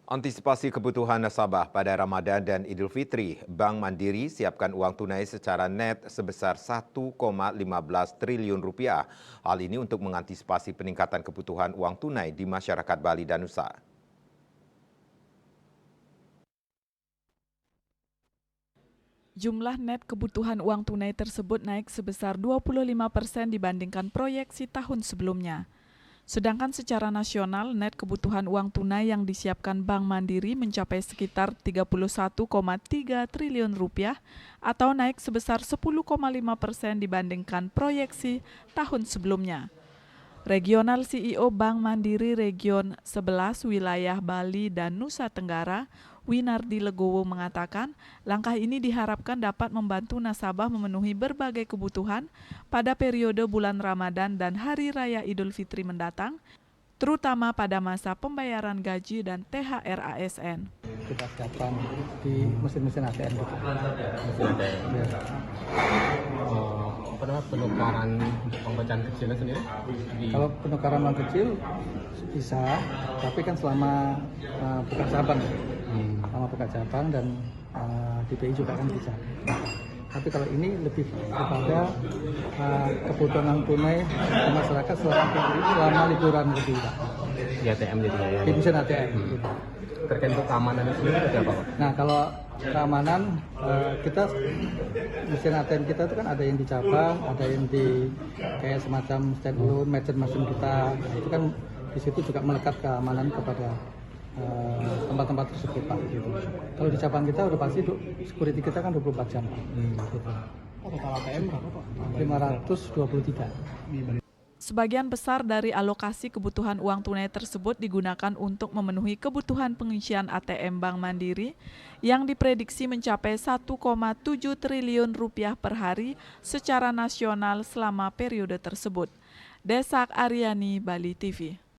Antisipasi kebutuhan nasabah pada Ramadan dan Idul Fitri, Bank Mandiri siapkan uang tunai secara net sebesar 1,15 triliun rupiah. Hal ini untuk mengantisipasi peningkatan kebutuhan uang tunai di masyarakat Bali dan Nusa. Jumlah net kebutuhan uang tunai tersebut naik sebesar 25% dibandingkan proyeksi tahun sebelumnya. Sedangkan secara nasional, net kebutuhan uang tunai yang disiapkan Bank Mandiri mencapai sekitar 31,3 triliun rupiah atau naik sebesar 10,5% dibandingkan proyeksi tahun sebelumnya. Regional CEO Bank Mandiri Region 11 wilayah Bali dan Nusa Tenggara, Winardi Legowo mengatakan, langkah ini diharapkan dapat membantu nasabah memenuhi berbagai kebutuhan pada periode bulan Ramadan dan Hari Raya Idul Fitri mendatang, terutama pada masa pembayaran gaji dan THR ASN. Kita siapkan di mesin-mesin ATM gitu. Mesin ATM. Ya. Penukaran untuk pembacaan kecilnya sendiri? Kalau penukaran uang kecil bisa, tapi kan selama buka cabang, selama buka cabang dan di BI juga kan bisa. Tapi kalau ini lebih kepada kebutuhan tunai masyarakat selama liburan lebih Pak. Di ATM jadi ya? Di mesin ATM. Gitu. Terkait untuk keamanan sendiri seperti apa Pak? Nah kalau keamanan kita mesin ATM kita itu kan ada yang di cabang, ada yang di kayak semacam stand alone, merchant machine kita. Nah, itu kan di situ juga melekat keamanan kepada tempat-tempat tersebut Pak. Gitu. Kalau di cabang kita udah pasti security kita kan 24 jam Pak. Gitu. Total ATM berapa Pak? 523. Sebagian besar dari alokasi kebutuhan uang tunai tersebut digunakan untuk memenuhi kebutuhan pengisian ATM Bank Mandiri yang diprediksi mencapai 1,7 triliun rupiah per hari secara nasional selama periode tersebut. Desak Aryani, Bali TV.